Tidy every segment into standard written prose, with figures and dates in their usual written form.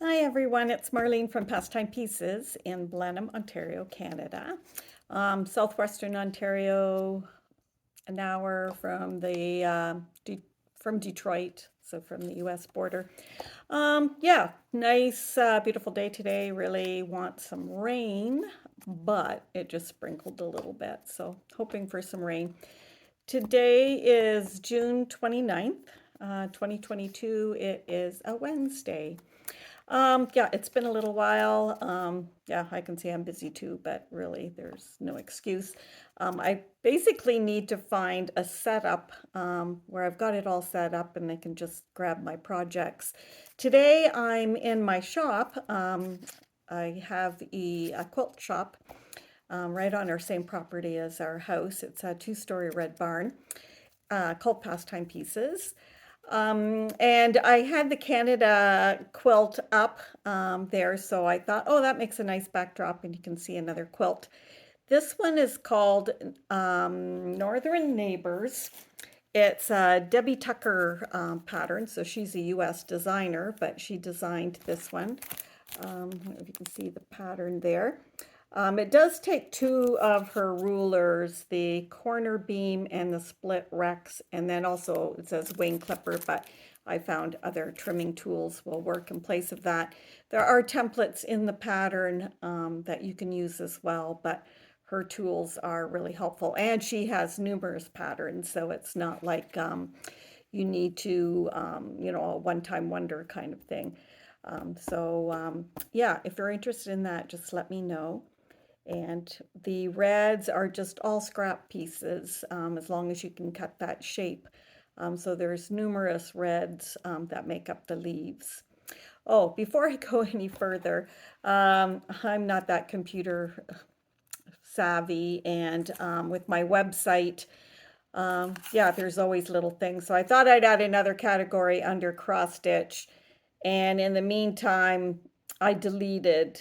Hi everyone, it's Marlene from Pastime Pieces in Blenheim, Ontario, Canada. Southwestern Ontario, an hour from from Detroit, so from the U.S. border. Yeah, nice, beautiful day today. Really want some rain, but it just sprinkled a little bit, so hoping for some rain. Today is June 29th, 2022. It is a Wednesday. Yeah, it's been a little while. Yeah, I can see I'm busy too, but really there's no excuse. I basically need to find a setup where I've got it all set up and I can just grab my projects. Today I'm in my shop. I have a quilt shop right on our same property as our house. It's a two-story red barn called Pastime Pieces. And I had the Canada quilt up there, so I thought, oh, that makes a nice backdrop, and you can see another quilt. This one is called Northern Neighbors. It's a Debbie Tucker pattern, so she's a US designer, but she designed this one. I don't know if you can see the pattern there. It does take two of her rulers, the corner beam and the split rex, and then also it says wing clipper, but I found other trimming tools will work in place of that. There are templates in the pattern that you can use as well, but her tools are really helpful. And she has numerous patterns, so it's not like you need to, a one-time wonder kind of thing. Yeah, if you're interested in that, just let me know. And the reds are just all scrap pieces, as long as you can cut that shape. So there's numerous reds that make up the leaves. Oh, before I go any further, I'm not that computer savvy, and with my website, yeah, there's always little things. So I thought I'd add another category under cross stitch, and in the meantime, I deleted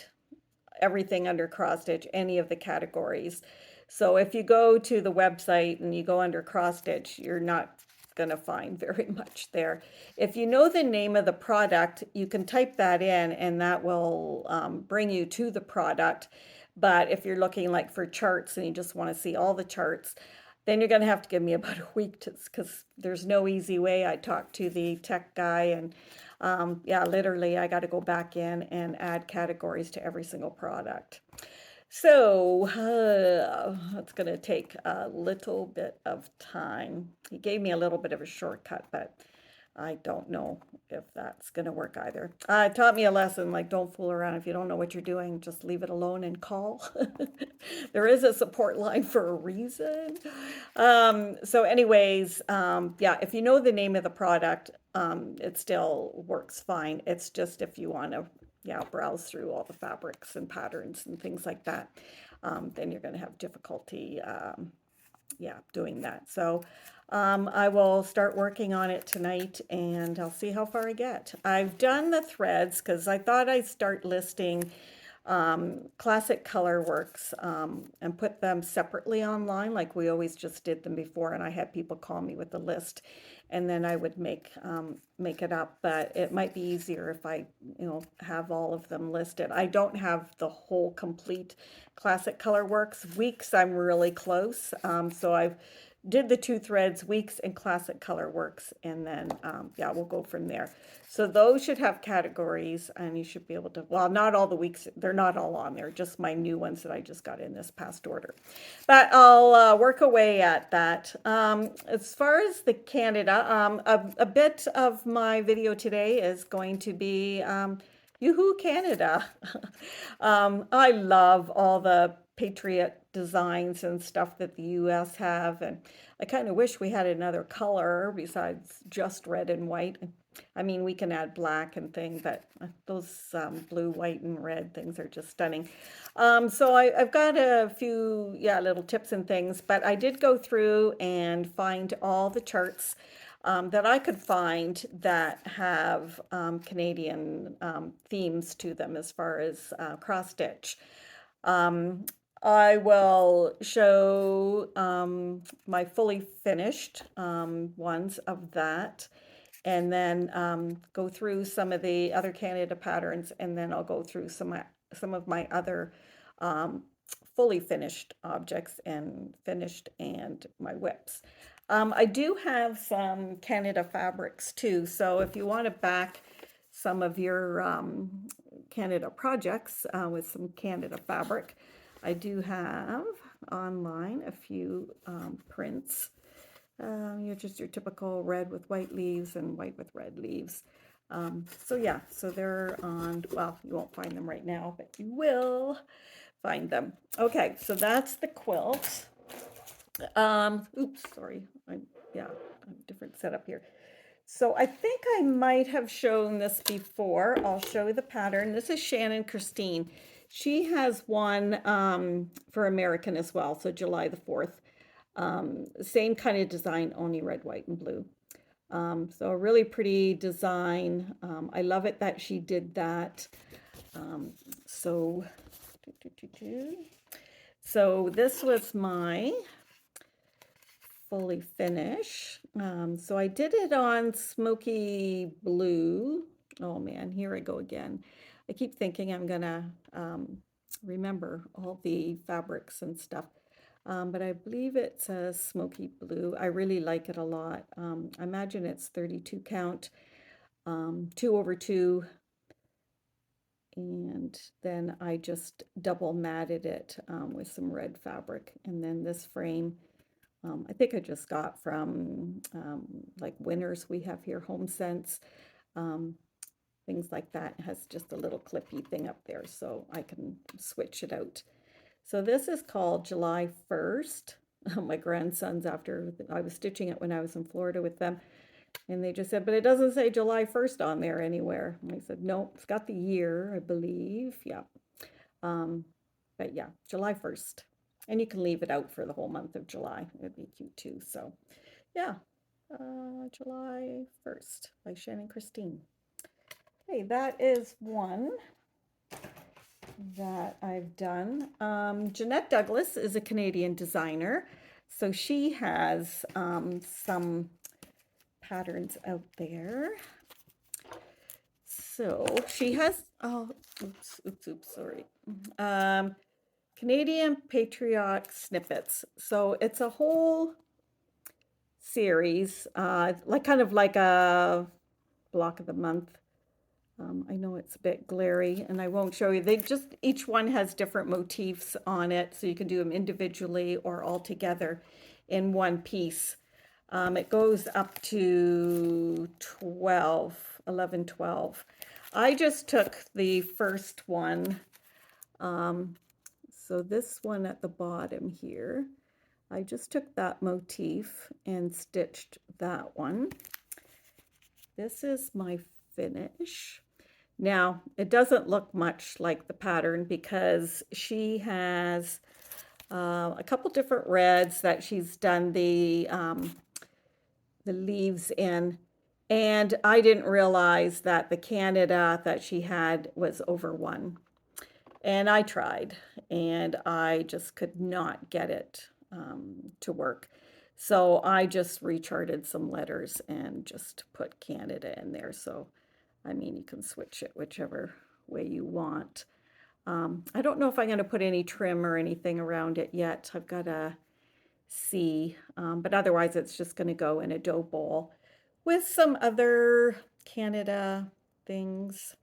everything under cross stitch, any of the categories. So if you go to the website and you go under cross stitch, you're not going to find very much there. If you know the name of the product, you can type that in and that will bring you to the product. But if you're looking like for charts and you just want to see all the charts, then you're going to have to give me about a week to, because there's no easy way. I talked to the tech guy, and yeah, literally I got to go back in and add categories to every single product. So it's going to take a little bit of time. He gave me a little bit of a shortcut, but I don't know if that's going to work either. It taught me a lesson, like don't fool around. If you don't know what you're doing, just leave it alone and call. There is a support line for a reason. So anyways, yeah, if you know the name of the product, it still works fine. It's just if you want to, yeah, browse through all the fabrics and patterns and things like that, then you're going to have difficulty, yeah, doing that. So I will start working on it tonight and I'll see how far I get. I've done the threads because I thought I'd start listing classic color works and put them separately online like we always just did them before, and I had people call me with a list and then I would make it up, but it might be easier if I have all of them listed. I don't have the whole complete classic color works. Weeks I'm really close, so I've did the two threads, weeks and classic color works, and then yeah, we'll go from there. So those should have categories, and you should be able to, well, not all the weeks, they're not all on there, just my new ones that I just got in this past order. But I'll work away at that. As far as the Canada, a bit of my video today is going to be Yoo-hoo Canada. I love all the Patriot designs and stuff that the US have, and I kind of wish we had another color besides just red and white. I mean, we can add black and things, but those blue, white, and red things are just stunning. So I've got a few, yeah, little tips and things, but I did go through and find all the charts that I could find that have Canadian themes to them as far as cross stitch. I will show my fully finished ones of that. and then go through some of the other Canada patterns, and then I'll go through some of my other um, fully finished objects and finished and my WIPS. I do have some Canada fabrics too, so if you want to back some of your Canada projects with some Canada fabric, I do have online a few prints. You're just your typical red with white leaves and white with red leaves. So yeah, so they're on, well, you won't find them right now, but you will find them. Okay, so that's the quilt. Oops, sorry. Yeah, I have a different setup here. So I think I might have shown this before. I'll show you the pattern. This is Shannon Christine. She has one for American as well, so July the 4th. Same kind of design, only red, white, and blue. So a really pretty design. I love it that she did that. So, so this was my fully finish. So I did it on smoky blue. Oh man, here I go again. I keep thinking I'm gonna remember all the fabrics and stuff. But I believe it's a smoky blue. I really like it a lot. I imagine it's 32 count, 2/2, and then I just double matted it with some red fabric. And then this frame, I think I just got from like Winners we have here, Home Sense, things like that. It has just a little clippy thing up there so I can switch it out. So this is called July 1st. My grandsons, after I was stitching it when I was in Florida with them, and they just said, but it doesn't say July 1st on there anywhere. And I said, no, it's got the year, I believe. Yeah. But yeah, July 1st. And you can leave it out for the whole month of July. It'd be cute too. So yeah, July 1st by Shannon Christine. Okay, that is one that I've done. Jeanette Douglas is a Canadian designer. So she has some patterns out there. So she has, oh, oops, sorry. Canadian Patriotic Snippets. So it's a whole series, like kind of like a block of the month. I know it's a bit glary and I won't show you. They just, each one has different motifs on it, so you can do them individually or all together in one piece. It goes up to 11, 12. I just took the first one. So this one at the bottom here, I just took that motif and stitched that one. This is my finish. Now, it doesn't look much like the pattern because she has a couple different reds that she's done the leaves in, and I didn't realize that the Canada that she had was over one. And I tried, and I just could not get it to work. So I just recharted some letters and just put Canada in there. So I mean, you can switch it whichever way you want. I don't know if I'm going to put any trim or anything around it yet. I've got to see. But otherwise, it's just going to go in a dough bowl with some other Canada things.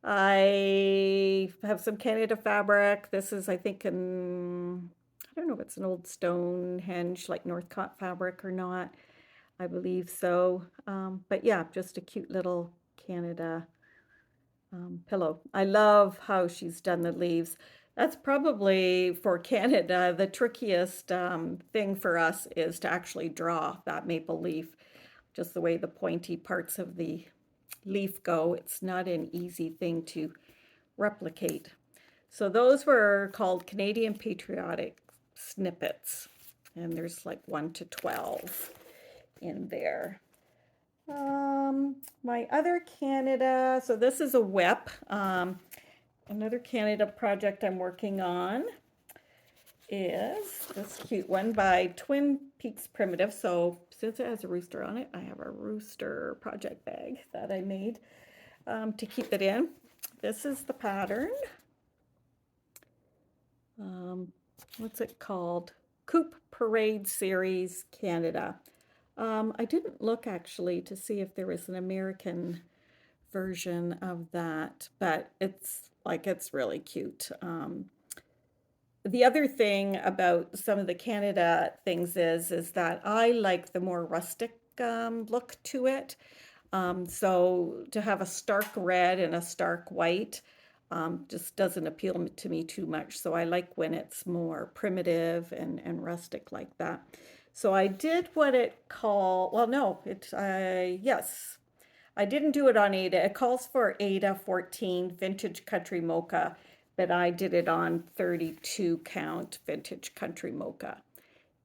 I have some Canada fabric. This is, I think, I don't know if it's an old Stonehenge, like Northcott fabric or not. I believe so. But yeah, just a cute little Canada pillow. I love how she's done the leaves. That's probably for Canada, the trickiest thing for us is to actually draw that maple leaf. Just the way the pointy parts of the leaf go. It's not an easy thing to replicate. So those were called Canadian Patriotic Snippets. And there's like 1 to 12 in there. My other Canada, so this is a WIP. Another Canada project I'm working on is this cute one by Twin Peaks Primitive, so since it has a rooster on it, I have a rooster project bag that I made to keep it in. This is the pattern. What's it called? Coop Parade Series Canada. I didn't look actually to see if there was an American version of that, but it's really cute. The other thing about some of the Canada things is that I like the more rustic look to it. So to have a stark red and a stark white just doesn't appeal to me too much. So I like when it's more primitive and rustic like that. So I did what it called, well, no, yes, I didn't do it on Ada. It calls for Ada 14 Vintage Country Mocha, but I did it on 32 count Vintage Country Mocha.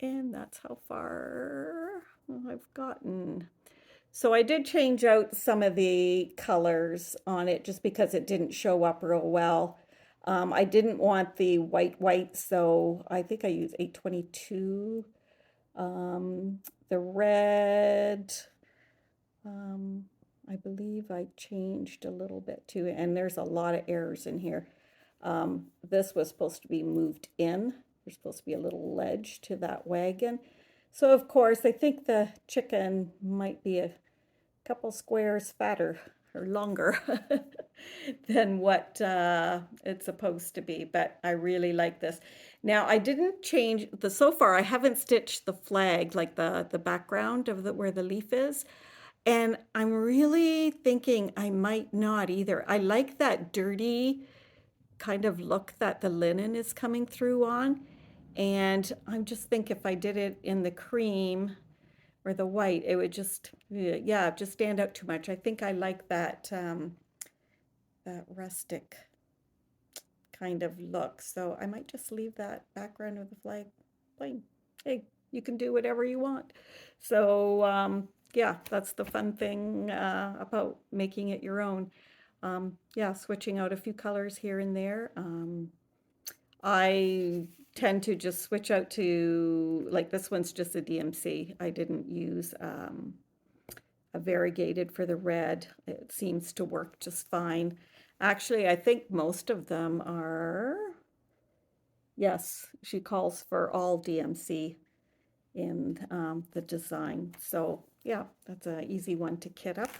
And that's how far I've gotten. So I did change out some of the colors on it just because it didn't show up real well. I didn't want the white, so I think I used 822. The red, I believe I changed a little bit too, and there's a lot of errors in here. This was supposed to be moved in. There's supposed to be a little ledge to that wagon. So of course, I think the chicken might be a couple squares fatter or longer than what it's supposed to be, but I really like this. Now I didn't change so far I haven't stitched the flag, like the background of where the leaf is. And I'm really thinking I might not either. I like that dirty kind of look that the linen is coming through on. And I'm just think if I did it in the cream or the white, it would just, yeah, just stand out too much. I think I like that, that rustic kind of look. So I might just leave that background of the flag plain. Hey, you can do whatever you want. So yeah, that's the fun thing about making it your own. Yeah, switching out a few colors here and there. I tend to just switch out to, like this one's just a DMC. I didn't use a variegated for the red. It seems to work just fine. Actually, I think most of them are, yes, she calls for all DMC in the design. So yeah, that's an easy one to kit up.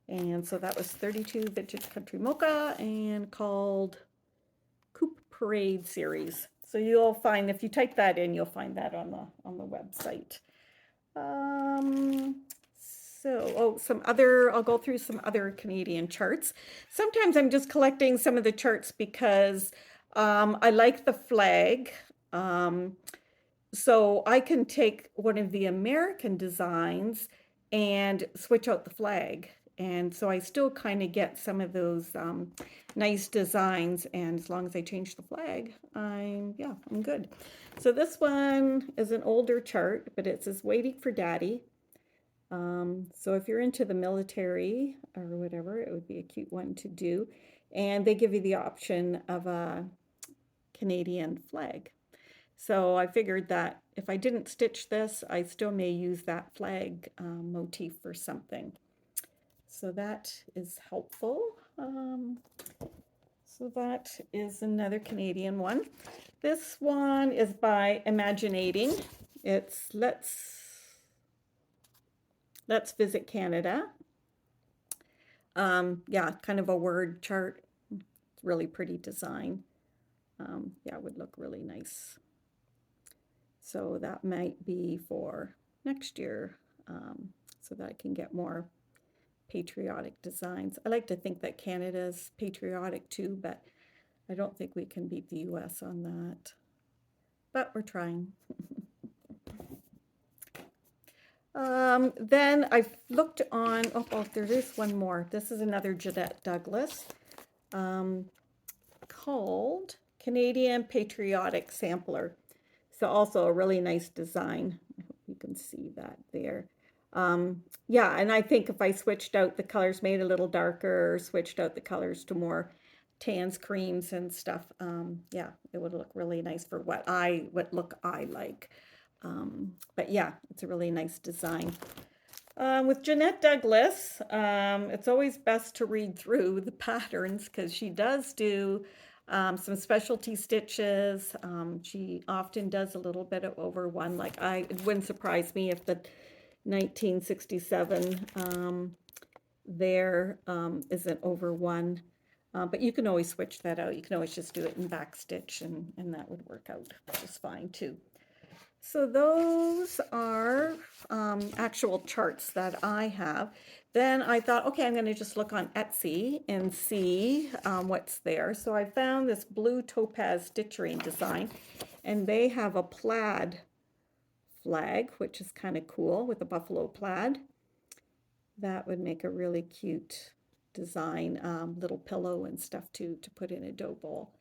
And so that was 32 Vintage Country Mocha and called Coop Parade Series. So you'll find, if you type that in, you'll find that on the website. I'll go through some other Canadian charts. Sometimes I'm just collecting some of the charts because I like the flag. So I can take one of the American designs and switch out the flag. And so I still kind of get some of those nice designs, and as long as I change the flag, I'm good. So this one is an older chart, but it says waiting for daddy. So if you're into the military or whatever, it would be a cute one to do. And they give you the option of a Canadian flag. So I figured that if I didn't stitch this, I still may use that flag motif for something. So that is helpful. So that is another Canadian one. This one is by Imaginating. It's Let's Visit Canada. Yeah, kind of a word chart. Really pretty design. Yeah, it would look really nice. So that might be for next year, so that I can get more patriotic designs. I like to think that Canada's patriotic too, but I don't think we can beat the US on that. But we're trying. Then I've looked on, oh, there is one more. This is another Jeanette Douglas called Canadian Patriotic Sampler. So also a really nice design. I hope you can see that there. Yeah, and I think if I switched out the colors, made it a little darker, or switched out the colors to more tans, creams, and stuff, yeah, it would look really nice for what look I like. But yeah, it's a really nice design. With Jeanette Douglas, it's always best to read through the patterns because she does do some specialty stitches. She often does a little bit of over one. Like it wouldn't surprise me if the 1967 there isn't over one. But you can always switch that out. You can always just do it in back stitch and that would work out just fine too. So those are actual charts that I have. Then I thought, okay, I'm going to just look on Etsy and see what's there. So I found this blue topaz stitching design, and they have a plaid flag, which is kind of cool with a buffalo plaid. That would make a really cute design, little pillow and stuff to put in a dough bowl.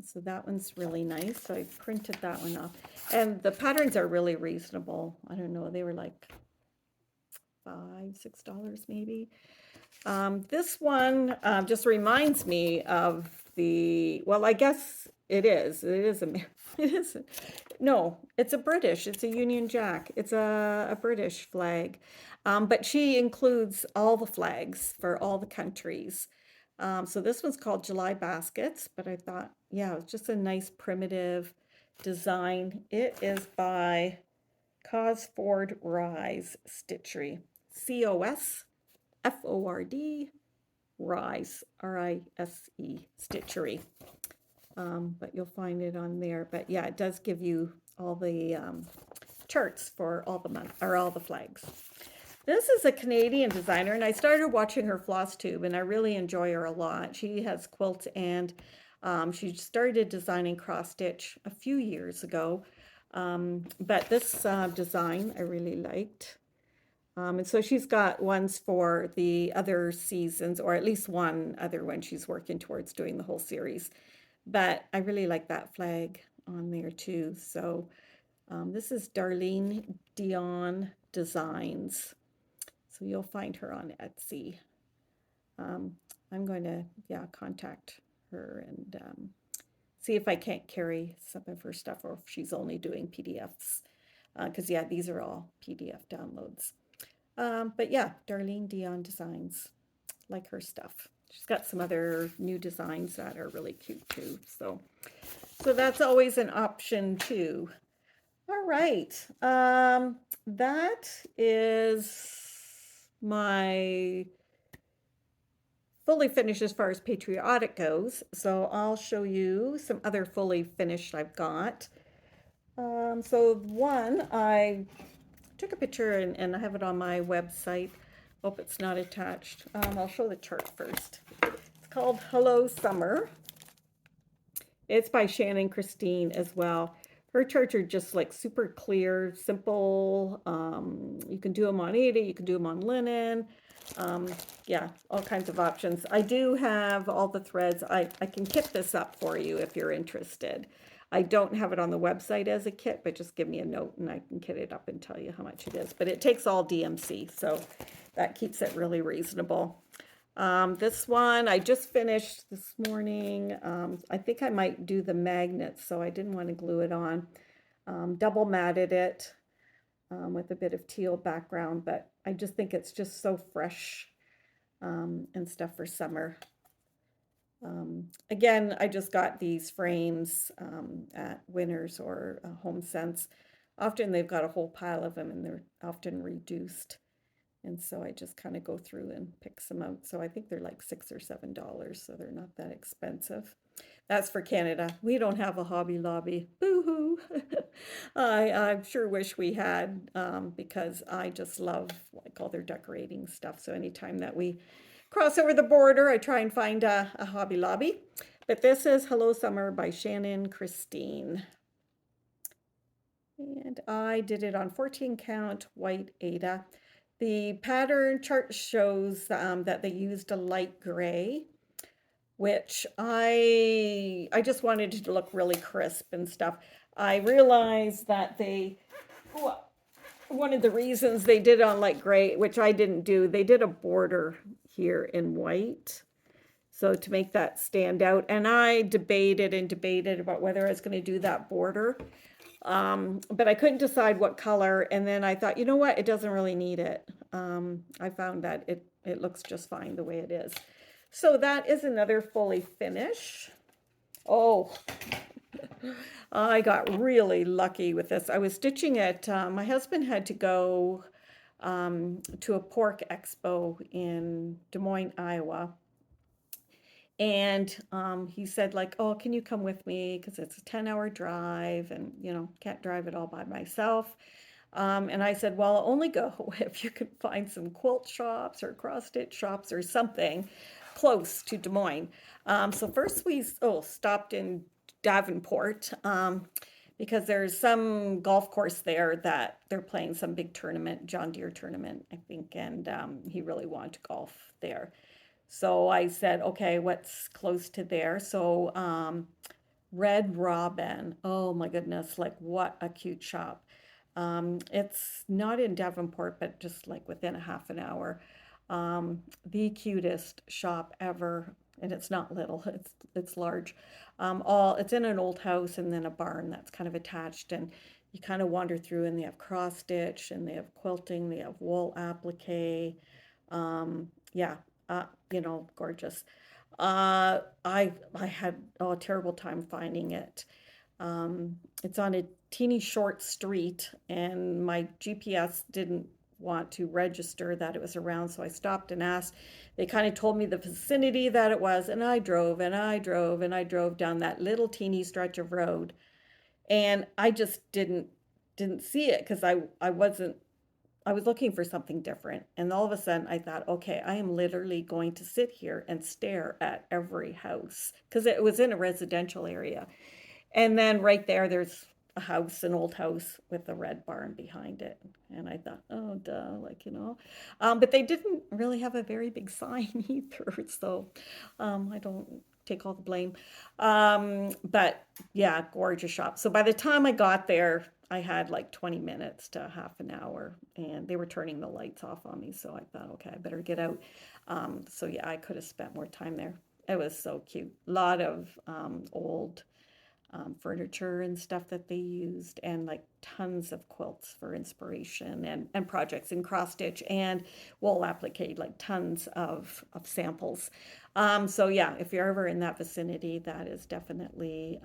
So that one's really nice. So I printed that one off. And the patterns are really reasonable. I don't know, they were like $5-6 maybe. This one just reminds me of well, I guess it is. No, it's a British. It's a Union Jack. It's a British flag. But she includes all the flags for all the countries. So this one's called July Baskets, but I thought, yeah, it's just a nice primitive design. It is by Cosford Rise Stitchery. COSFORD Rise, RISE Stitchery. But you'll find it on there. But yeah, it does give you all the charts for all the month or all the flags. This is a Canadian designer, and I started watching her Flosstube, and I really enjoy her a lot. She has quilts, and she started designing cross stitch a few years ago. But this design I really liked. And so she's got ones for the other seasons, or at least one other one she's working towards doing the whole series. But I really like that flag on there too. So this is Darlene Dion Designs. So you'll find her on Etsy. I'm going to, contact her and see if I can't carry some of her stuff or if she's only doing PDFs. Because, these are all PDF downloads. But yeah, Darlene Dion Designs, like her stuff. She's got some other new designs that are really cute too. So that's always an option too. All right. That is my fully finished as far as Patriotic goes. So I'll show you some other fully finished I've got. So one, I took a picture and I have it on my website. Hope it's not attached. I'll show the chart first. It's called Hello Summer. It's by Shannon Christine as well. Her charts are just like super clear, simple. You can do them on 80, you can do them on linen. All kinds of options. I do have all the threads. I can kit this up for you if you're interested. I don't have it on the website as a kit, but just give me a note and I can kit it up and tell you how much it is. But it takes all DMC, so that keeps it really reasonable. This one I just finished this morning. I think I might do the magnets, so I didn't want to glue it on. Double matted it with a bit of teal background, but I just think it's just so fresh and stuff for summer. Again, I just got these frames at Winners or Home Sense. Often they've got a whole pile of them and they're often reduced. And so I just kind of go through and pick some out. So I think they're like $6 or $7, so they're not that expensive. That's for Canada. We don't have a Hobby Lobby. Boo-hoo. I sure wish we had because I just love like all their decorating stuff. So anytime that we cross over the border, I try and find a Hobby Lobby. But this is Hello Summer by Shannon Christine. And I did it on 14 count white Aida. The pattern chart shows that they used a light gray, which I just wanted it to look really crisp and stuff. I realized that one of the reasons they did it on light gray, which I didn't do, they did a border here in white. So to make that stand out, and I debated about whether I was going to do that border. But I couldn't decide what color, and then I thought, you know what, it doesn't really need it. I found that it looks just fine the way it is. So that is another fully finish. Oh, I got really lucky with this. I was stitching it. My husband had to go to a pork expo in Des Moines, Iowa. And he said, like, oh, can you come with me? Because it's a 10-hour drive and, you know, can't drive it all by myself. And I said, well, I'll only go if you can find some quilt shops or cross stitch shops or something close to Des Moines. So first we stopped in Davenport because there's some golf course there that they're playing some big tournament, John Deere tournament, I think, and he really wanted to golf there. So I said, okay, what's close to there? So Red Robin, oh my goodness, like what a cute shop. It's not in Davenport, but just like within a half an hour. The cutest shop ever, and it's not little, it's large. It's in an old house and then a barn that's kind of attached, and you kind of wander through, and they have cross stitch, and they have quilting, they have wool applique. Yeah, you know, gorgeous. I had a terrible time finding it. It's on a teeny short street, and my GPS didn't want to register that it was around, so I stopped and asked. They kind of told me the vicinity that it was, and I drove and I drove and I drove down that little teeny stretch of road, and I just didn't see it because I wasn't I was looking for something different. And all of a sudden I thought, okay, I am literally going to sit here and stare at every house because it was in a residential area. And then right there, there's a house, an old house with a red barn behind it. And I thought, oh, duh, like, you know. But they didn't really have a very big sign either. So I don't take all the blame. But yeah, gorgeous shop. So by the time I got there, I had like 20 minutes to half an hour, and they were turning the lights off on me. So I thought, okay, I better get out. So yeah, I could have spent more time there. It was so cute. A lot of old furniture and stuff that they used, and like tons of quilts for inspiration and projects in cross stitch and wool applique, like tons of samples. So yeah, if you're ever in that vicinity, that is definitely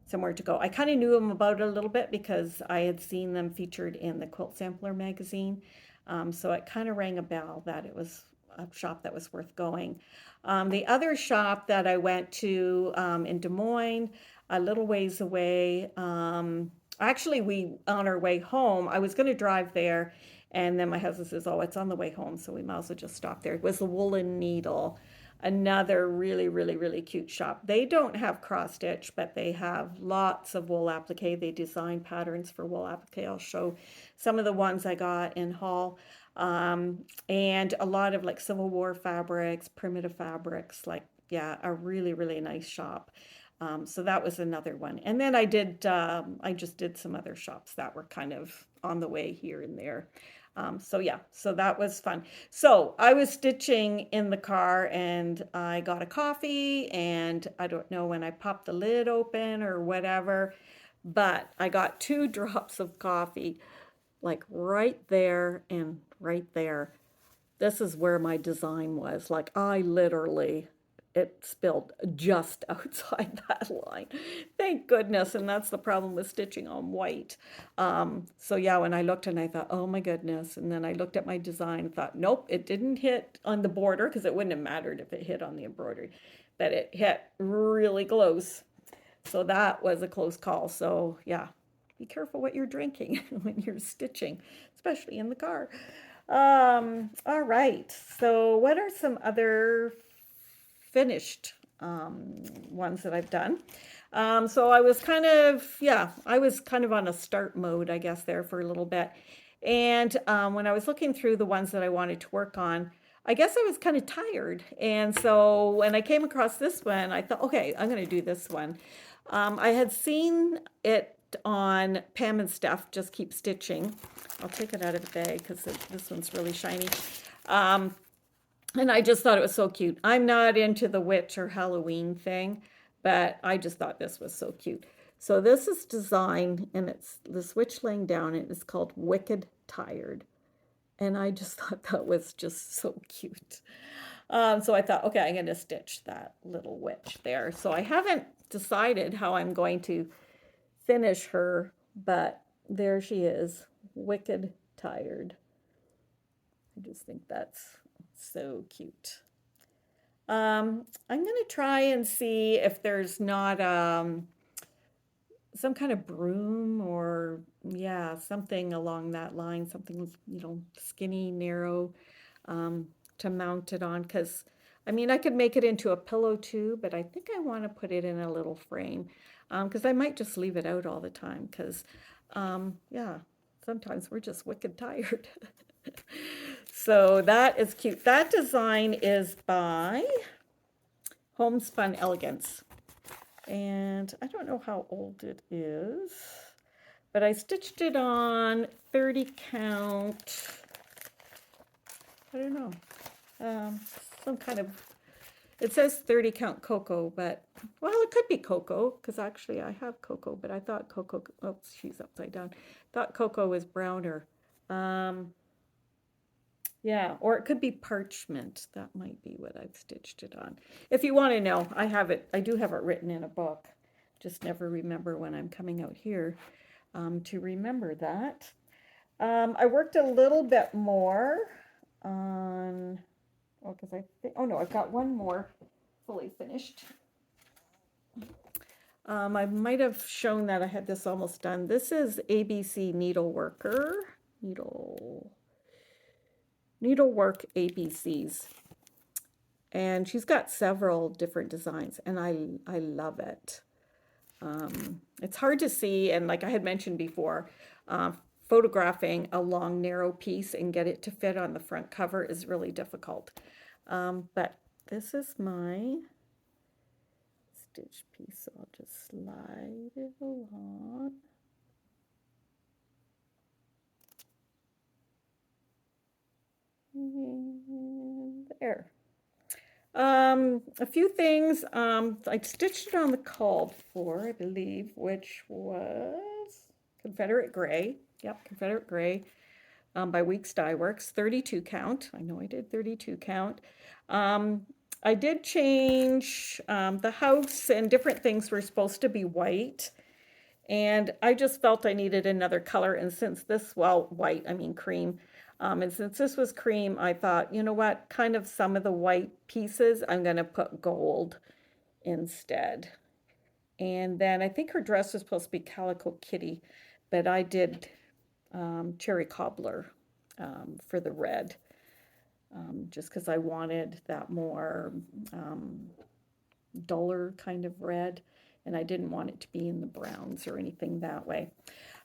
somewhere to go. I kind of knew them about it a little bit because I had seen them featured in the Quilt Sampler magazine. So it kind of rang a bell that it was a shop that was worth going. The other shop that I went to in Des Moines, a little ways away, actually, we on our way home, I was going to drive there, and then my husband says, "Oh, it's on the way home, so we might as well just stop there." It was the Woolen Needle, another really, really, really cute shop. They don't have cross stitch, but they have lots of wool applique. They design patterns for wool applique. I'll show some of the ones I got in haul. And a lot of like Civil War fabrics, primitive fabrics, like, yeah, a really, really nice shop. So that was another one. And then I just did some other shops that were kind of on the way here and there. So yeah, so that was fun. So I was stitching in the car, and I got a coffee, and I don't know when I popped the lid open or whatever, but I got 2 drops of coffee, like right there and right there. This is where my design was. Like I literally, it spilled just outside that line. Thank goodness. And that's the problem with stitching on white. So yeah, when I looked and I thought, oh my goodness. And then I looked at my design and thought, nope, it didn't hit on the border because it wouldn't have mattered if it hit on the embroidery, but it hit really close. So that was a close call. So yeah, be careful what you're drinking when you're stitching, especially in the car. All right. So what are some other finished ones that I've done? So I was kind of, yeah, I was kind of on a start mode, I guess, there for a little bit. And when I was looking through the ones that I wanted to work on, I guess I was kind of tired. And so when I came across this one, I thought, okay, I'm going to do this one. I had seen it on Pam and Steph, Just Keep Stitching. I'll take it out of the bag because this one's really shiny. And I just thought it was so cute. I'm not into the witch or Halloween thing, but I just thought this was so cute. So this is design, and it's the switch laying down, and it's called Wicked Tired. And I just thought that was just so cute. So I thought, okay, I'm going to stitch that little witch there. So I haven't decided how I'm going to finish her, but there she is, Wicked Tired. I just think that's so cute. I'm going to try and see if there's not some kind of broom or, yeah, something along that line, something, skinny, narrow, to mount it on. Because, I mean, I could make it into a pillow too, but I think I want to put it in a little frame. Because I might just leave it out all the time. Because, yeah, sometimes we're just wicked tired. So that is cute. That design is by Homespun Elegance. And I don't know how old it is, but I stitched it on 30 count. I don't know. Some kind of, it says 30 count cocoa, but, well, it could be cocoa, because actually I have cocoa, but I thought cocoa, oops, she's upside down. Thought cocoa was browner. Yeah, or it could be parchment. That might be what I've stitched it on. If you want to know, I do have it written in a book. Just never remember when I'm coming out here to remember that. I worked a little bit more on, because I think, oh no, I've got one more fully finished. I might have shown that I had this almost done. This is ABC Needleworker, Needlework ABCs. And she's got several different designs, and I love it. It's hard to see, and like I had mentioned before, photographing a long, narrow piece and get it to fit on the front cover is really difficult. But this is my stitch piece, so I'll just slide it along. And there. A few things. I stitched it on the called for, I believe, which was Confederate Gray. Yep, Confederate Gray by Weeks Dye Works, 32 count. I know I did 32 count. I did change the house, and different things were supposed to be white. And I just felt I needed another color. And since this, well, white, I mean cream. And since this was cream, I thought, you know what, kind of some of the white pieces, I'm going to put gold instead. And then I think her dress was supposed to be Calico Kitty, but I did Cherry Cobbler for the red, just because I wanted that more duller kind of red, and I didn't want it to be in the browns or anything that way.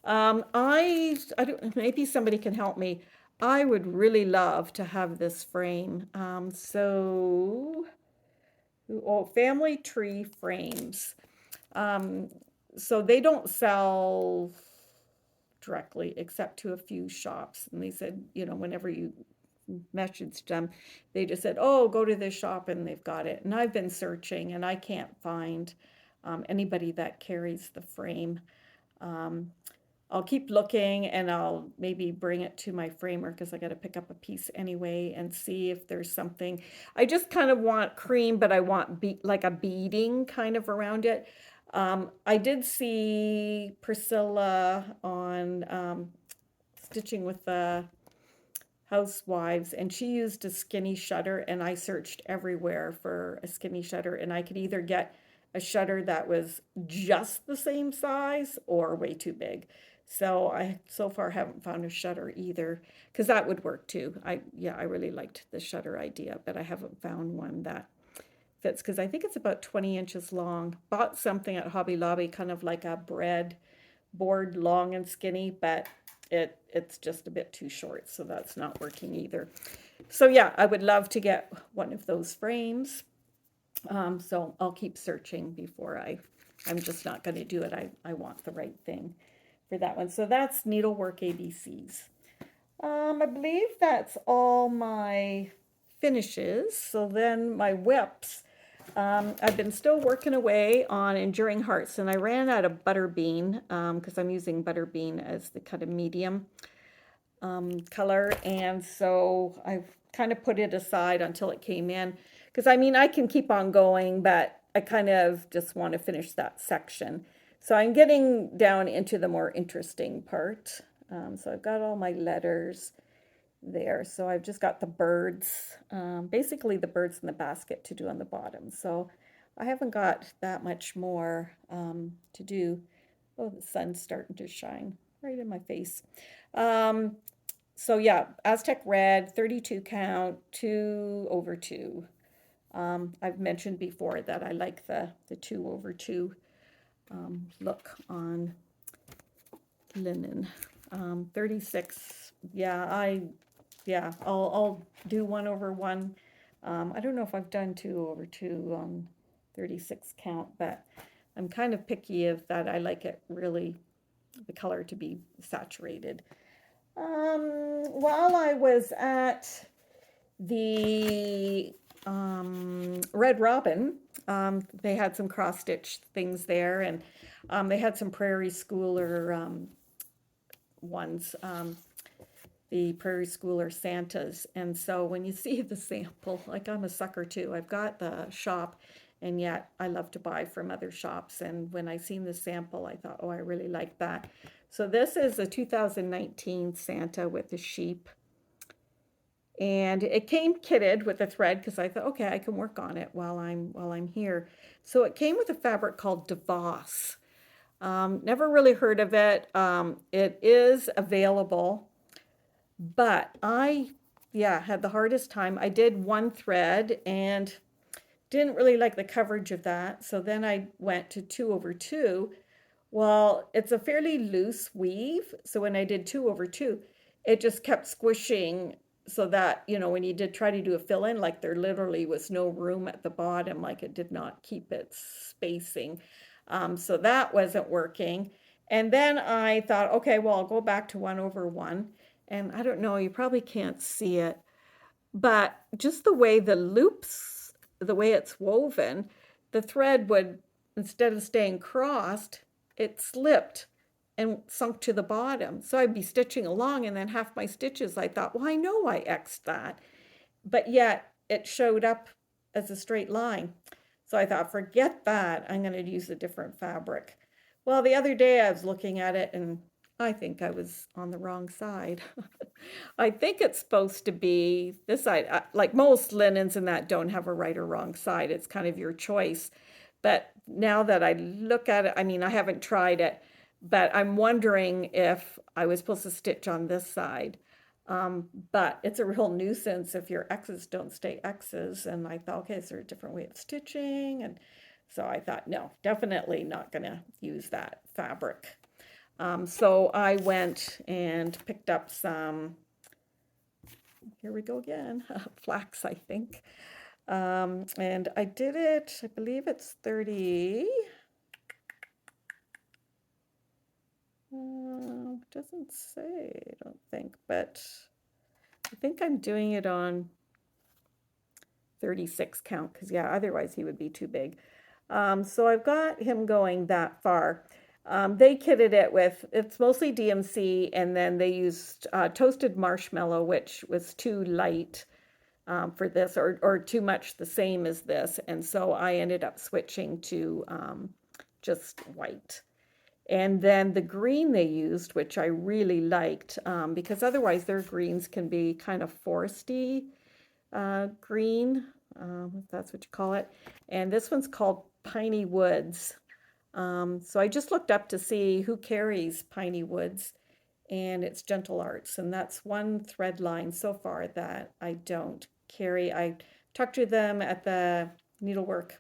I don't, maybe somebody can help me. I would really love to have this frame. Family Tree Frames. So they don't sell directly except to a few shops. And they said, whenever you messaged them, they just said, oh, go to this shop and they've got it. And I've been searching and I can't find anybody that carries the frame. I'll keep looking, and I'll maybe bring it to my framer because I got to pick up a piece anyway and see if there's something. I just kind of want cream, but I want like a beading kind of around it. I did see Priscilla on Stitching with the Housewives, and she used a skinny shutter, and I searched everywhere for a skinny shutter, and I could either get a shutter that was just the same size or way too big. So I so far haven't found a shutter either, because that would work too. I really liked the shutter idea, but I haven't found one that fits, because I think it's about 20 inches long. Bought something at Hobby Lobby, kind of like a bread board, long and skinny, but it's just a bit too short, so that's not working either. So yeah, I would love to get one of those frames. So I'll keep searching before I'm just not going to do it. I want the right thing for that one. So that's Needlework ABCs. I believe that's all my finishes. So then my WIPS. I've been still working away on Enduring Hearts, and I ran out of Butterbean because I'm using Butterbean as the kind of medium color, and so I've kind of put it aside until it came in, because I mean I can keep on going, but I kind of just want to finish that section. So I'm getting down into the more interesting part. So I've got all my letters there. So I've just got the birds, basically the birds in the basket to do on the bottom. So I haven't got that much more to do. Oh, the sun's starting to shine right in my face. So yeah, Aztec red, 32 count, 2/2. I've mentioned before that I like the 2/2 look on linen. 36, I'll do 1/1. I don't know if I've done 2/2 on 36 count, but I'm kind of picky of that. I like it really, the color to be saturated. While I was at the Red Robin, they had some cross stitch things there, and they had some Prairie Schooler ones, the Prairie Schooler Santas. And so when you see the sample, like I'm a sucker too, I've got the shop, and yet I love to buy from other shops. And when I seen the sample, I thought, oh, I really like that. So this is a 2019 Santa with the sheep. And it came kitted with a thread because I thought, okay, I can work on it while I'm here. So it came with a fabric called DeVos. Never really heard of it. It is available, but I, had the hardest time. I did one thread and didn't really like the coverage of that. So then I went to 2/2. Well, it's a fairly loose weave. So when I did 2/2, it just kept squishing so that, when you did try to do a fill in, like there literally was no room at the bottom, like it did not keep its spacing. So that wasn't working. And then I thought, okay, well, I'll go back to 1/1. And I don't know, you probably can't see it, but just the way the loops, the way it's woven, the thread would, instead of staying crossed, it slipped and sunk to the bottom. So I'd be stitching along, and then half my stitches, I thought, well, I know I X'd that, but yet it showed up as a straight line. So I thought, forget that, I'm going to use a different fabric. Well, the other day I was looking at it, and I think I was on the wrong side. I think it's supposed to be this side. Like most linens and that don't have a right or wrong side. It's kind of your choice. But now that I look at it, I mean, I haven't tried it, but I'm wondering if I was supposed to stitch on this side. But it's a real nuisance if your X's don't stay X's. And I thought, okay, is there a different way of stitching? And so I thought, no, definitely not going to use that fabric. So I went and picked up some, here we go again, flax, I think. And I did it, I believe it's 30. Doesn't say, I don't think, but I think I'm doing it on 36 count, because otherwise he would be too big. So I've got him going that far. They kitted it with, it's mostly DMC, and then they used toasted marshmallow, which was too light for this, or too much the same as this. And so I ended up switching to just white. And then the green they used, which I really liked, because otherwise their greens can be kind of foresty green, if that's what you call it. And this one's called Piney Woods. So I just looked up to see who carries Piney Woods, and it's Gentle Arts, and that's one thread line so far that I don't carry. I talked to them at the Needlework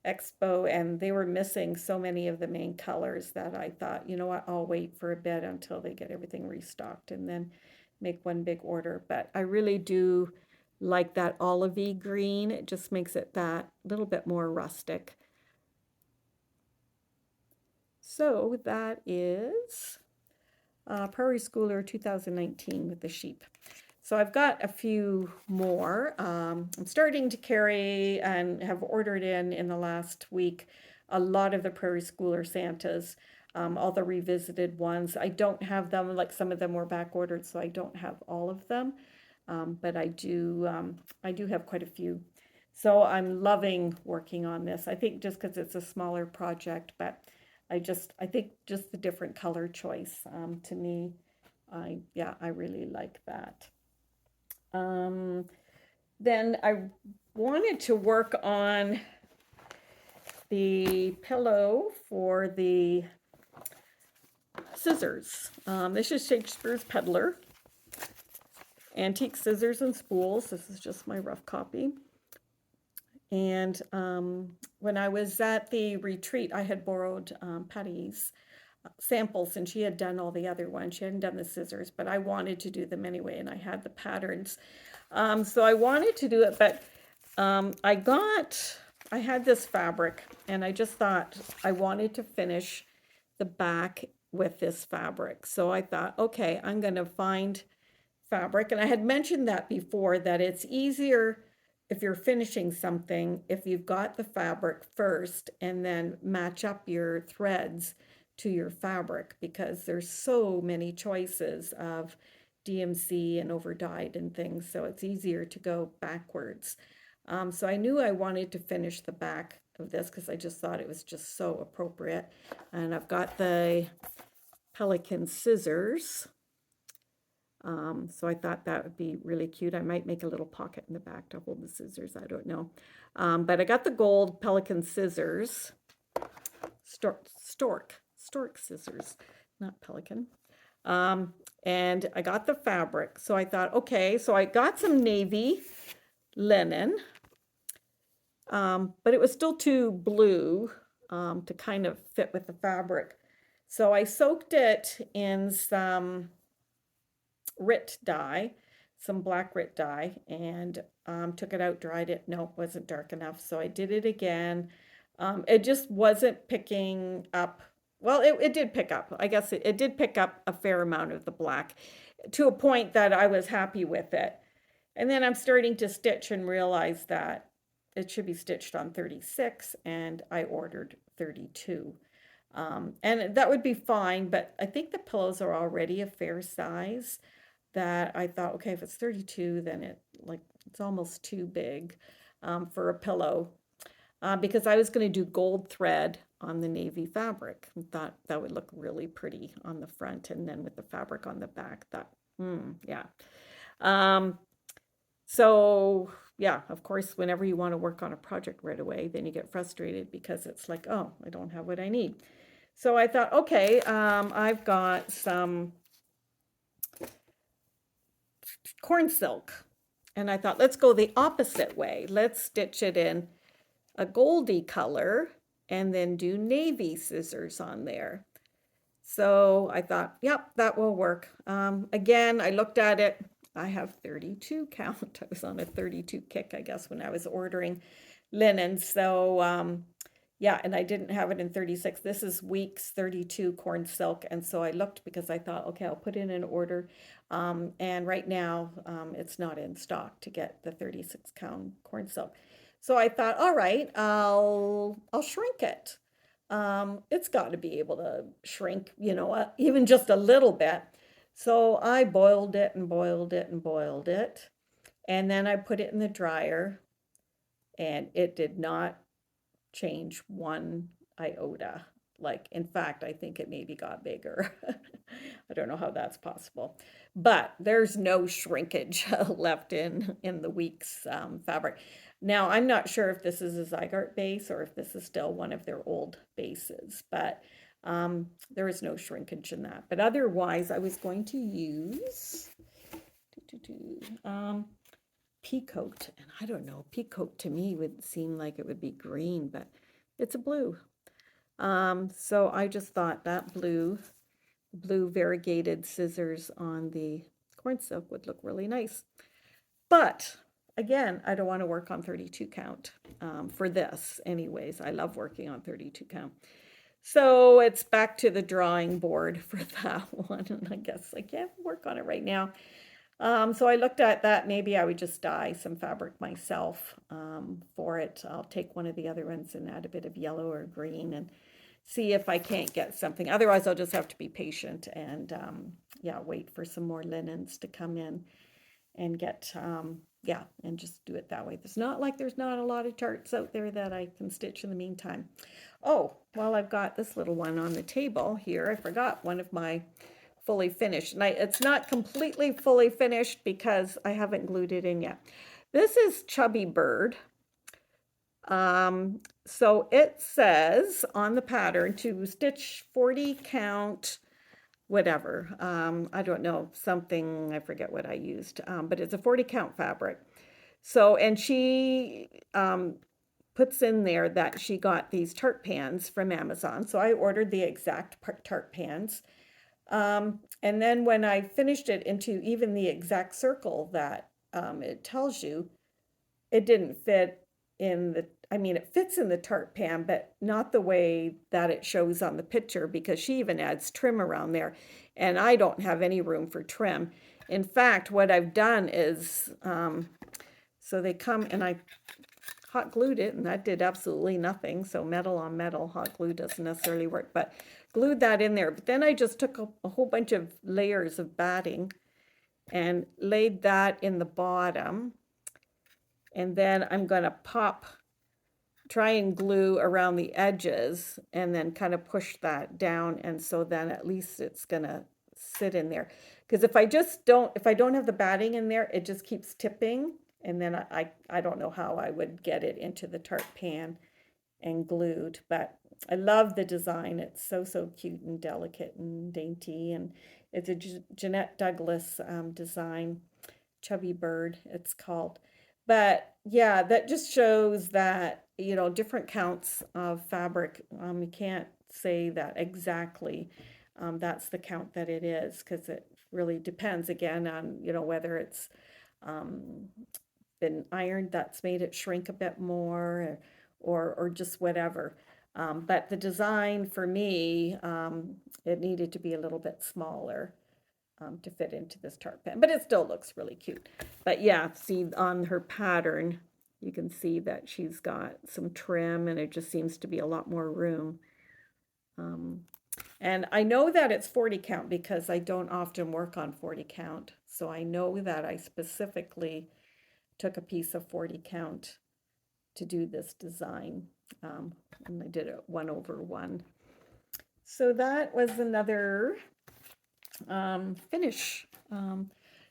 Expo, and they were missing so many of the main colors that I thought, you know what, I'll wait for a bit until they get everything restocked and then make one big order. But I really do like that olivey green. It just makes it that little bit more rustic. So that is Prairie Schooler 2019 with the sheep. So I've got a few more. I'm starting to carry and have ordered in the last week a lot of the Prairie Schooler Santas, all the revisited ones. I don't have them, like some of them were back ordered, so I don't have all of them. But I do have quite a few. So I'm loving working on this. I think just because it's a smaller project, but I think just the different color choice, to me, I really like that. Then I wanted to work on the pillow for the scissors. This is Shakespeare's Peddler. Antique Scissors and Spools. This is just my rough copy. And when I was at the retreat, I had borrowed Patty's samples, and she had done all the other ones. She hadn't done the scissors, but I wanted to do them anyway, and I had the patterns. So I wanted to do it, but I had this fabric, and I just thought I wanted to finish the back with this fabric. So I thought, okay, I'm going to find fabric. And I had mentioned that before, that it's easier if you're finishing something, if you've got the fabric first and then match up your threads to your fabric, because there's so many choices of DMC and over dyed and things. So it's easier to go backwards. So I knew I wanted to finish the back of this because I just thought it was just so appropriate. And I've got the Pelican scissors. So I thought that would be really cute. I might make a little pocket in the back to hold the scissors. I don't know. But I got the gold Pelican scissors. Stork scissors, not pelican. And I got the fabric. So I thought, okay, so I got some navy linen. But it was still too blue to kind of fit with the fabric. So I soaked it in some RIT dye, some black RIT dye, and took it out, dried it. No, it wasn't dark enough. So I did it again. It just wasn't picking up. Well, it did pick up. I guess it did pick up a fair amount of the black to a point that I was happy with it. And then I'm starting to stitch and realize that it should be stitched on 36, and I ordered 32. And that would be fine, but I think the pillows are already a fair size, that I thought, okay, if it's 32, then it's almost too big for a pillow, because I was going to do gold thread on the navy fabric. I thought that would look really pretty on the front, and then with the fabric on the back, yeah. So yeah, of course, whenever you want to work on a project right away, then you get frustrated because it's like, oh, I don't have what I need. So I thought, okay, I've got some corn silk, and I thought, let's go the opposite way. Let's stitch it in a goldy color and then do navy scissors on there. So I thought, yep, that will work. Again, I looked at it. I have 32 count. I was on a 32 kick, I guess, when I was ordering linen. So yeah, and I didn't have it in 36. This is weeks 32 corn silk. And so I looked because I thought, okay, I'll put in an order. And right now it's not in stock to get the 36 count corn silk. So I thought, all right, I'll shrink it. It's got to be able to shrink, even just a little bit. So I boiled it and boiled it and boiled it. And then I put it in the dryer, and it did not change one iota. Like, in fact, I think it maybe got bigger. I don't know how that's possible. But there's no shrinkage left in the Weeks fabric. Now, I'm not sure if this is a Zygarde base or if this is still one of their old bases, but there is no shrinkage in that. But otherwise, I was going to use peacoat. And I don't know, peacoat to me would seem like it would be green, but it's a blue. So I just thought that blue variegated scissors on the corn silk would look really nice. But again, I don't want to work on 32 count for this anyways. I love working on 32 count. So it's back to the drawing board for that one. And I guess I can't work on it right now. So I looked at that. Maybe I would just dye some fabric myself for it. I'll take one of the other ones and add a bit of yellow or green and see if I can't get something. Otherwise, I'll just have to be patient and yeah, wait for some more linens to come in and get yeah, and just do it that way. It's not like there's not a lot of charts out there that I can stitch in the meantime. Oh, well, I've got this little one on the table here. I forgot one of my fully finished. And it's not completely fully finished because I haven't glued it in yet. This is Chubby Bird. So it says on the pattern to stitch 40 count whatever. I don't know, something, I forget what I used, but it's a 40 count fabric. So, and she puts in there that she got these tart pans from Amazon. So I ordered the exact tart pans. And then when I finished it into even the exact circle that it tells you, it didn't fit in the, I mean, it fits in the tart pan, but not the way that it shows on the picture because she even adds trim around there. And I don't have any room for trim. In fact, what I've done is, so they come and I hot glued it and that did absolutely nothing. So metal on metal, hot glue doesn't necessarily work, but glued that in there. But then I just took a whole bunch of layers of batting and laid that in the bottom. And then I'm going to try and glue around the edges and then kind of push that down. And so then at least it's going to sit in there. Because if I don't have the batting in there, it just keeps tipping. And then I don't know how I would get it into the tart pan and glued. But I love the design. It's so, so cute and delicate and dainty. And it's a Jeanette Douglas design, Chubby Bird, it's called. But yeah, that just shows that, you know, different counts of fabric. You can't say that exactly that's the count that it is because it really depends again on, you know, whether it's been ironed that's made it shrink a bit more or just whatever. But the design for me, it needed to be a little bit smaller to fit into this tart pan, but it still looks really cute. But yeah, see on her pattern, you can see that she's got some trim and it just seems to be a lot more room. And I know that it's 40 count because I don't often work on 40 count. So I know that I specifically took a piece of 40 count to do this design. And I did it 1/1. So that was another finish.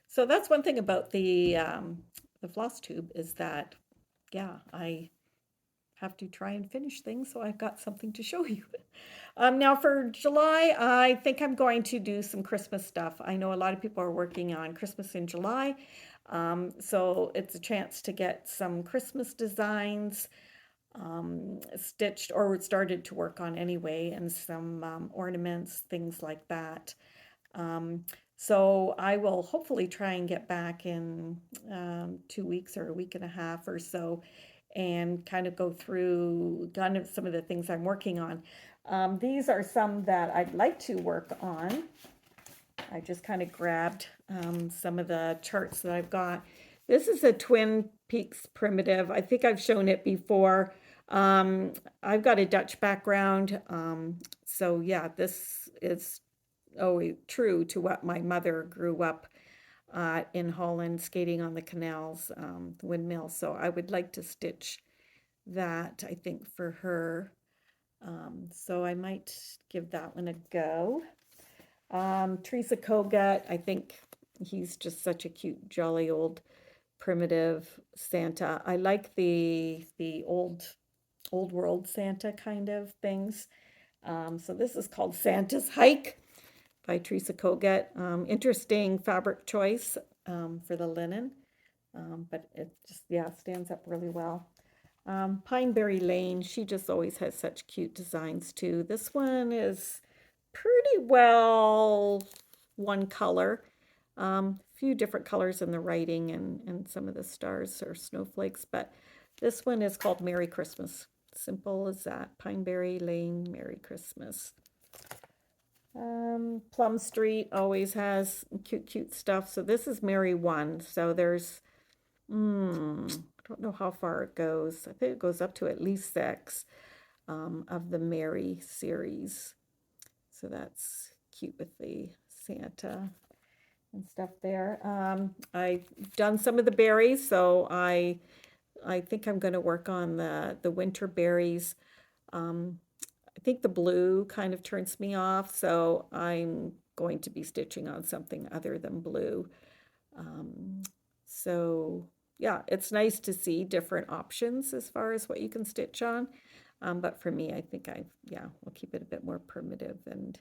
So that's one thing about the Flosstube is that, yeah, I have to try and finish things, so I've got something to show you. Now for July, I think I'm going to do some Christmas stuff. I know a lot of people are working on Christmas in July, so it's a chance to get some Christmas designs stitched or started to work on anyway, and some ornaments, things like that. So I will hopefully try and get back in 2 weeks or a week and a half or so and kind of go through kind of some of the things I'm working on. These are some that I'd like to work on. I just kind of grabbed some of the charts that I've got. This is a Twin Peaks primitive. I think I've shown it before. I've got a Dutch background. So yeah, this is true to what my mother grew up in Holland, skating on the canals, the windmill. So I would like to stitch that, I think, for her. So I might give that one a go. Teresa Kogut, I think he's just such a cute, jolly old primitive Santa. I like the old world Santa kind of things. So this is called Santa's Hike by Teresa Kogut. Interesting fabric choice for the linen, but it just, yeah, stands up really well. Pineberry Lane, she just always has such cute designs too. This one is pretty well one color. Few different colors in the writing and some of the stars or snowflakes, but this one is called Merry Christmas. Simple as that. Pineberry Lane, Merry Christmas. Plum Street always has cute stuff. So this is Mary 1. So there's, I don't know how far it goes. I think it goes up to at least 6 of the Mary series. So that's cute with the Santa and stuff there. I've done some of the berries, so I think I'm going to work on the winter berries. I think the blue kind of turns me off, so I'm going to be stitching on something other than blue. Um, so yeah, it's nice to see different options as far as what you can stitch on. But for me, I think we'll keep it a bit more primitive and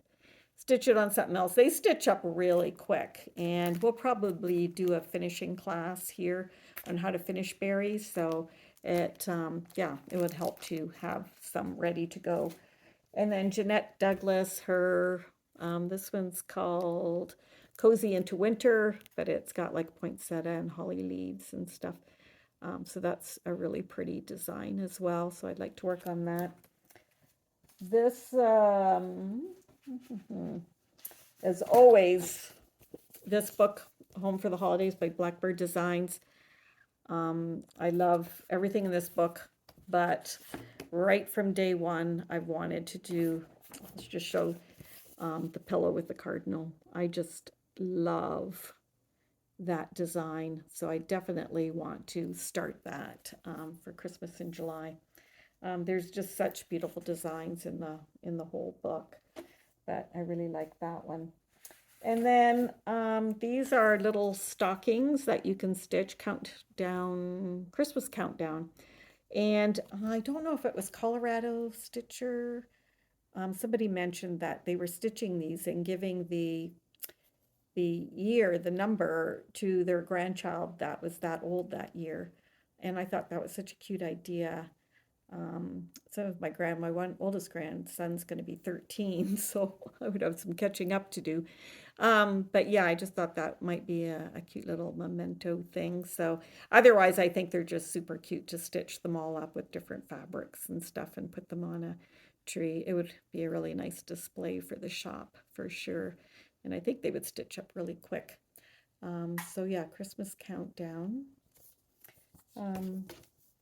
stitch it on something else. They stitch up really quick, and we'll probably do a finishing class here on how to finish berries. So it would help to have some ready to go. And then Jeanette Douglas, this one's called Cozy into Winter, but it's got like poinsettia and holly leaves and stuff. So that's a really pretty design as well. So I'd like to work on that. This, as always, this book, Home for the Holidays by Blackbird Designs. I love everything in this book, but right from day one, I've wanted to do, let's just show the pillow with the cardinal. I just love that design, so I definitely want to start that for Christmas in July. There's just such beautiful designs in the whole book, but I really like that one. And then these are little stockings that you can stitch, countdown, Christmas countdown. And I don't know if it was Colorado Stitcher. Somebody mentioned that they were stitching these and giving the number to their grandchild that was that old that year. And I thought that was such a cute idea. So my oldest grandson's going to be 13, so I would have some catching up to do. But yeah, I just thought that might be a cute little memento thing. So otherwise, I think they're just super cute to stitch them all up with different fabrics and stuff and put them on a tree. It would be a really nice display for the shop for sure. And I think they would stitch up really quick. So yeah, Christmas countdown.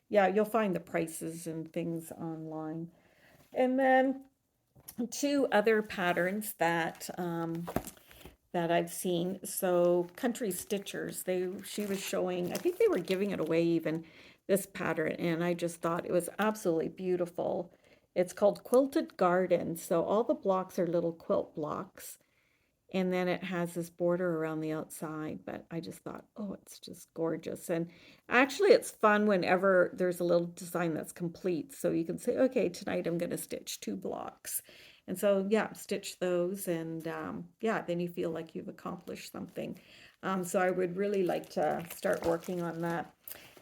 Yeah, you'll find the prices and things online. And then 2 other patterns that I've seen. So Country Stitchers, she was showing, I think they were giving it away even, this pattern, and I just thought it was absolutely beautiful. It's called Quilted Garden. So all the blocks are little quilt blocks. And then it has this border around the outside, but I just thought, oh, it's just gorgeous. And actually, it's fun whenever there's a little design that's complete. So you can say, okay, tonight I'm going to stitch 2 blocks. And so, yeah, stitch those. And then you feel like you've accomplished something. So I would really like to start working on that.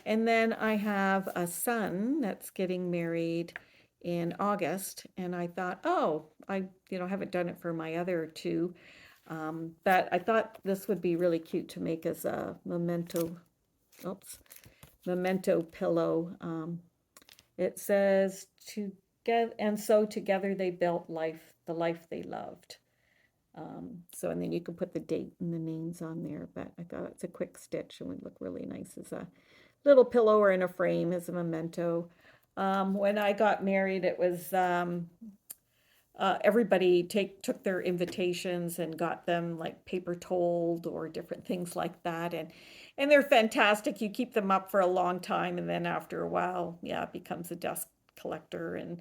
And then I have a son that's getting married in August. And I thought, oh, I haven't done it for my other 2. But I thought this would be really cute to make as a memento pillow. It says together they built the life they loved. And then you can put the date and the names on there, but I thought it's a quick stitch and would look really nice as a little pillow or in a frame as a memento. When I got married, it was everybody took their invitations and got them like paper told or different things like that, and they're fantastic. You keep them up for a long time, and then after a while, yeah, it becomes a dust collector, and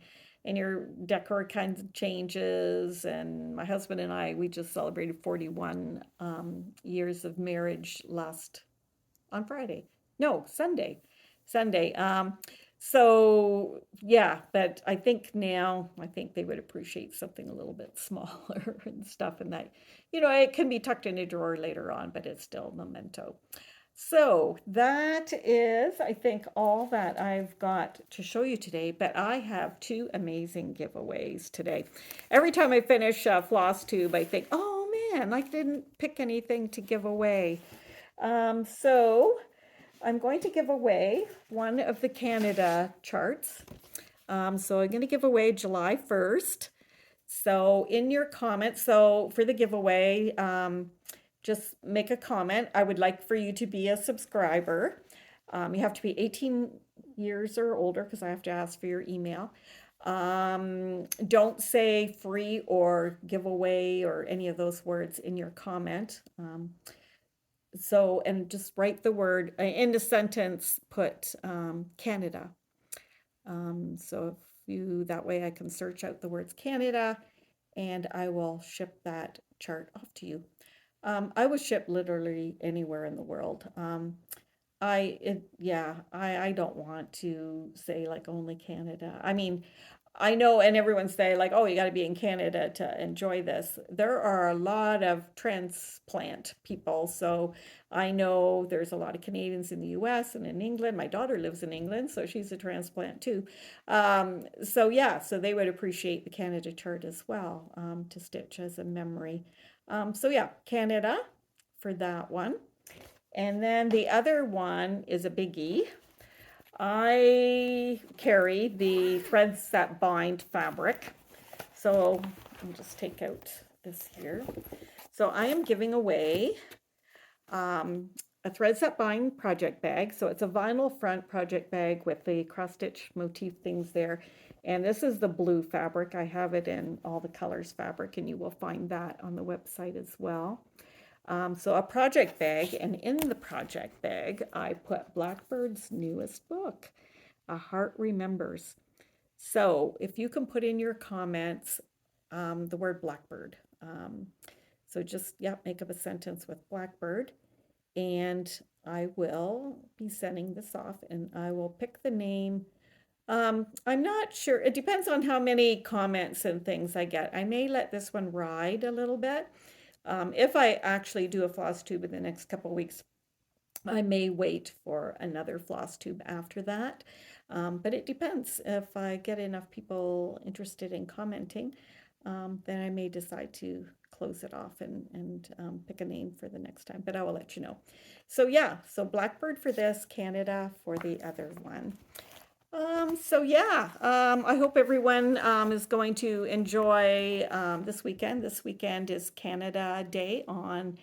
your decor kind of changes. And my husband and we just celebrated 41 years of marriage on Friday. No, Sunday. So yeah, but I think they would appreciate something a little bit smaller and stuff, and that, it can be tucked in a drawer later on, but it's still a memento. So that is, I think, all that I've got to show you today, but I have 2 amazing giveaways today. Every time I finish Flosstube, I think, oh man, I didn't pick anything to give away. So I'm going to give away one of the Canada charts. So I'm going to give away July 1st. So in your comments, so for the giveaway, just make a comment. I would like for you to be a subscriber. You have to be 18 years or older because I have to ask for your email. Don't say free or giveaway or any of those words in your comment. And just write the word in the sentence, put Canada. So that way I can search out the words Canada and I will ship that chart off to you. I will ship literally anywhere in the world. I don't want to say like only Canada. I mean, I know, and everyone say like, oh, you got to be in Canada to enjoy this. There are a lot of transplant people. So I know there's a lot of Canadians in the US and in England. My daughter lives in England, so she's a transplant too. So they would appreciate the Canada chart as well, to stitch as a memory. Canada for that one. And then the other one is a biggie. I carry the threads that bind fabric. So I'll just take out this here. So I am giving away a threads that bind project bag. So it's a vinyl front project bag with the cross stitch motif things there. And this is the blue fabric. I have it in all the colors fabric, and you will find that on the website as well. So a project bag, and in the project bag, I put Blackbird's newest book, A Heart Remembers. So if you can put in your comments the word Blackbird. So just, make up a sentence with Blackbird, and I will be sending this off, and I will pick the name. I'm not sure. It depends on how many comments and things I get. I may let this one ride a little bit. If I actually do a floss tube in the next couple of weeks, I may wait for another floss tube after that. But it depends. If I get enough people interested in commenting, then I may decide to close it off and pick a name for the next time, but I will let you know. So Blackbird for this, Canada for the other one. I hope everyone is going to enjoy this weekend. This weekend is Canada Day on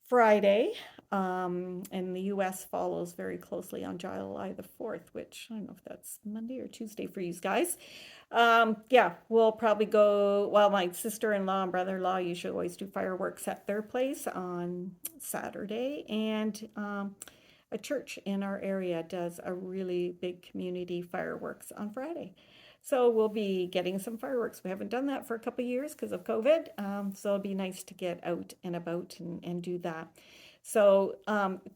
Friday, and the US follows very closely on July the 4th, which I don't know if that's Monday or Tuesday for you guys. We'll probably go, well, my sister-in-law and brother-in-law usually always do fireworks at their place on Saturday, and a church in our area does a really big community fireworks on Friday. So we'll be getting some fireworks. We haven't done that for a couple of years because of COVID. So it'll be nice to get out and about and do that. So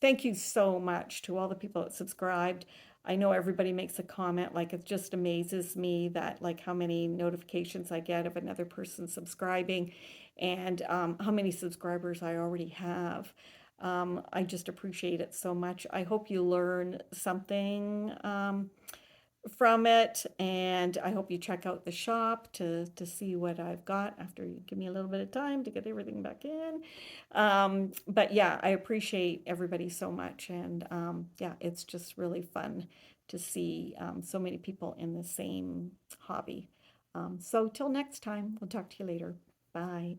thank you so much to all the people that subscribed. I know everybody makes a comment, like it just amazes me that like how many notifications I get of another person subscribing and how many subscribers I already have. I just appreciate it so much. I hope you learn something from it, and I hope you check out the shop to see what I've got after you give me a little bit of time to get everything back in. I appreciate everybody so much, and it's just really fun to see so many people in the same hobby. So till next time, we'll talk to you later. Bye.